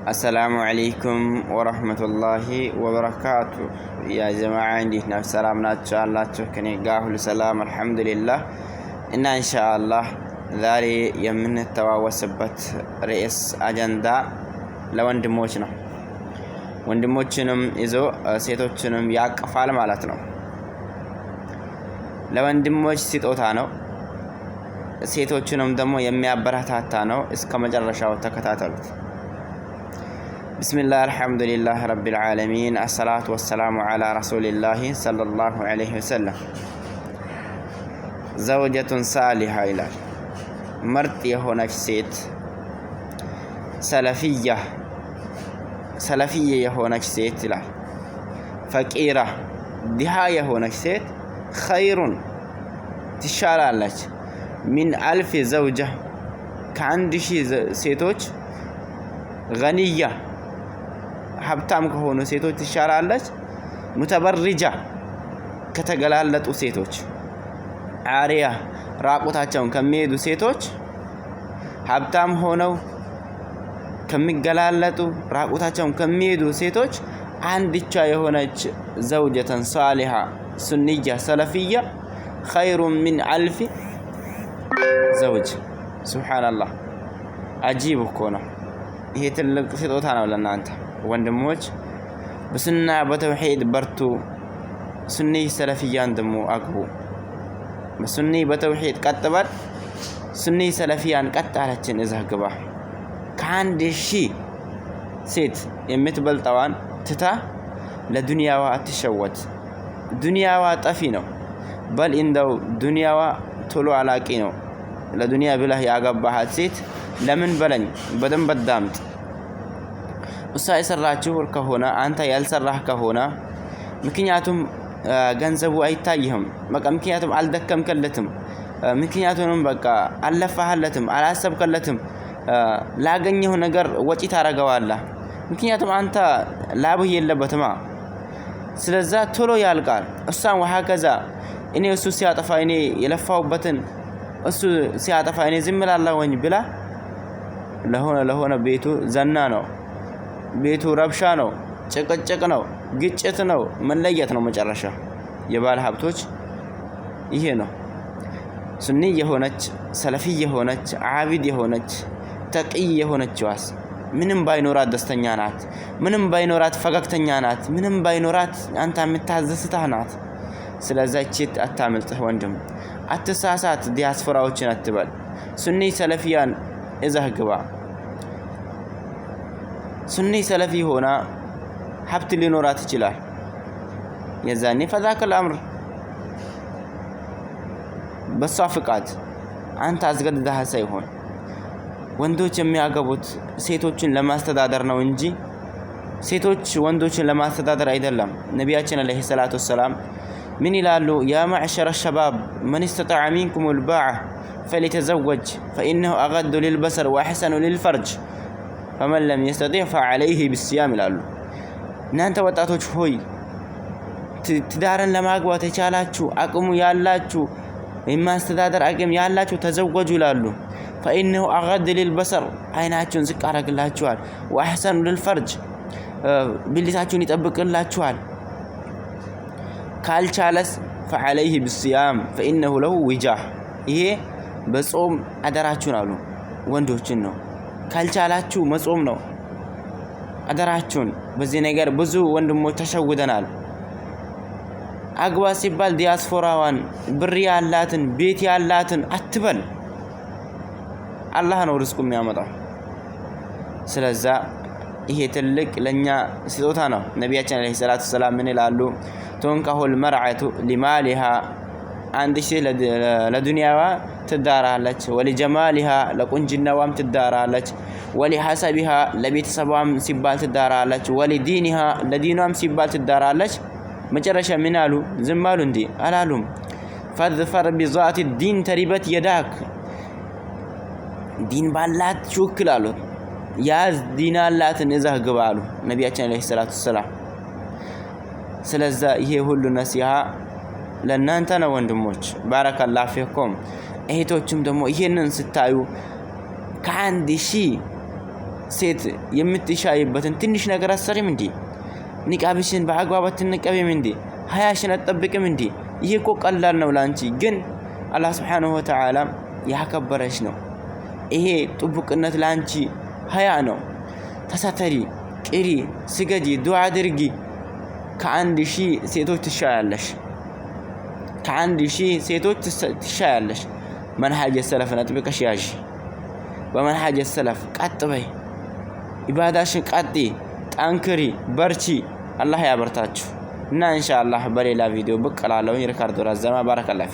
السلام عليكم ورحمة الله وبركاته يا جماعة عندي نفس سلامنا إن شاء الله تشكني قاهل سلام الحمد لله إن شاء الله ذاري يمن التواوسبت رئيس أجندا ወንድሞችንም ይዞ ሴቶችንም ያቀፋል ማለት ነው። ለወንድሞች ስጦታ ነው፣ ሴቶችንም ደግሞ የሚያበረታታ ነው። እስከ መጨረሻው ተከታተሉት። ብስሚላህ አልሐምዱሊላህ ረቢል ዓለሚን አሰላቱ ወሰላሙ ዐላ ረሱሊላህ ሰለላሁ ዐለይሂ ወሰለም። ዘውጀቱን ሳሊሃ ይላል፣ ምርጥ የሆነች ሴት ሰለፊያ የሆነች ሴት ይላል። ፈቂራ ድሃ የሆነች ሴት ኸይሩን ትሻላለች፣ ሚን አልፍ ዘውጃ ከአንድ ሺህ ሴቶች፣ ገኒያ ሀብታም ከሆኑ ሴቶች ትሻላለች፣ ሙተበርጃ ከተገላለጡ ሴቶች፣ አሪያ ራቁታቸውን ከሚሄዱ ሴቶች፣ ሀብታም ሆነው ከሚገላለጡ ራቁታቸውን ከሚሄዱ ሴቶች አንድቻ የሆነች ዘውጀተን ሳሊሃ ሱንያ ሰለፊያ ኸይሩን ሚን አልፍ ዘውጅ። ሱብሃንአላህ አጂብ እኮ ነው። ይሄ ትልቅ ስጦታ ነው ለእናንተ ወንድሞች። በሱና በተውሂድ በርቱ። ሱኒ ሰለፊያን ደግሞ አግቡ። በሱኒ በተውሂድ ቀጥ በል። ሱኒ ሰለፊያን ቀጥ አለችን እዛ ግባ። ከአንድ ሺህ ሴት የምትበልጠዋን ትታ ለዱንያዋ አትሸወት። ዱንያዋ ጠፊ ነው። በል እንደው ዱንያዋ ቶሎ አላቂ ነው። ለዱንያ ብለህ ያገባሃት ሴት ለምን በለኝ በደንብ አዳምጥ። እሷ የሰራችው ከሆነ አንተ ያልሰራህ ከሆነ ምክንያቱም ገንዘቡ አይታይህም። በቃ ምክንያቱም አልደከምከለትም። ምክንያቱም በቃ አልለፋህለትም፣ አላሰብከለትም። ላገኘው ነገር ወጪ ታረጋዋለህ። ምክንያቱም አንተ ላብህ የለበትማ። ስለዛ ቶሎ ያልቃል። እሷን ወሃከዛ እኔ እሱ ሲያጠፋ እኔ የለፋውበትን እሱ ሲያጠፋ እኔ ዝም እላለሁኝ ብላ ለሆነ ቤቱ ዘና ነው፣ ቤቱ ረብሻ ነው፣ ጭቅጭቅ ነው፣ ግጭት ነው፣ መለየት ነው መጨረሻ። የባለ ሀብቶች ይሄ ነው። ሱኒ የሆነች ሰለፊ የሆነች ዓቢድ የሆነች ተቅይ የሆነች ዋስ ምንም ባይኖራት ደስተኛ ናት። ምንም ባይኖራት ፈገግተኛ ናት። ምንም ባይኖራት አንተ የምታዘስታህ ናት። ስለዚህ እቺት አታምልጥህ ወንድም፣ አትሳሳት። ዲያስፖራዎችን አትበል። ሱኒ ሰለፊያን እዛህ ግባ። ሱኒ ሰለፊ ሆና ሀብት ሊኖራት ይችላል። የዛኔ ፈዛከል አምር በሷ ፍቃድ አንተ አስገድደህ ሳይሆን ወንዶች የሚያገቡት ሴቶችን ለማስተዳደር ነው እንጂ ሴቶች ወንዶችን ለማስተዳደር አይደለም። ነቢያችን አለይሂ ሰላቱ ወሰላም ምን ይላሉ? ያ ማዕሸረ ሸባብ መን استطاع منكم الباعة فليتزوج فإنه أغض للبصر وأحسن للفرج فمن لم يستطع فعليه بالصيام ይላሉ። እናንተ ወጣቶች ሆይ ትዳርን ለማግባት የቻላችሁ አቅሙ ያላችሁ የማስተዳደር አቅም ያላችሁ ተዘወጁ ይላሉ። فإنه أغض للبصر አይናችሁን ዝቅ አረግላችኋል። وأحسن للفرج ብልታችሁን ይጠብቅላችኋል። ካልቻለስ فعليه بالصيام فإنه له وجاح ይሄ በጾም አደራችሁን አሉ ወንዶችን ነው። ካልቻላችሁ መጾም ነው አደራችሁን። በዚህ ነገር ብዙ ወንድሞች ተሸውደናል። አግባ ሲባል ዲያስፖራዋን ብር ያላትን ቤት ያላትን አትበል። አላህ ነው ርዝቁ የሚያመጣው። ስለዛ ይሄ ትልቅ ለኛ ስጦታ ነው። ነቢያችን አለይሂ ሰላቱ ሰላም ምን ይላሉ? ተንከሁል መርዓቱ ሊማሊሃ አንድ ሺህ ለዱንያዋ ትዳራለች፣ ወለጀማሊሃ ለቁንጅናዋም ትዳራለች፣ ወለሐሰቢሃ ለቤተሰቧም ሲባል ትዳራለች፣ ወለዲኒሃ ለዲኗም ሲባል ትዳራለች። መጨረሻ ምን አሉ? ዝም አሉ እንዴ? አላሉም። ፈዝፈር ቢዛቲ ዲን ተሪበት የዳክ ዲን ባላት ሹክል አሉ። ያዝ ዲን አላትን እዛህ ግባ አሉ ነቢያችን አለይሂ ሰላቱ ሰላም። ስለዛ ይሄ ሁሉ ነሲሃ ለእናንተ ነው ወንድሞች። ባረከላሁ ፊኩም። እህቶችም ደግሞ ይሄንን ስታዩ ከአንድ ሺህ ሴት የምትሻይበትን ትንሽ ነገር አሰሪም እንዴ ንቃብሽን በአግባባት ትንቀበም እንዴ ሀያሽን አትጠብቅም እንዴ ይሄ እኮ ቀላል ነው ላንቺ ግን አላህ Subhanahu Wa Ta'ala ያከበረሽ ነው ይሄ ጥብቅነት ላንቺ ሀያ ነው ተሳተሪ ቅሪ ስገጂ ዱዓ አድርጊ ከአንድ ሺህ ሴቶች ትሻያለሽ ከአንድ ሺህ ሴቶች ትሻያለሽ መንሃጅ ሰለፍን አጥብቀሽ ያዥ በመንሃጅ ሰለፍ ቀጥ በይ ኢባዳሽን ቀጥ ጠንክሪ በርቺ አላህ ያበርታችሁ እና ኢንሻአላህ በሌላ ቪዲዮ ብቅ እላለሁ ሪካርዶ ራዘማ ባረከላሁ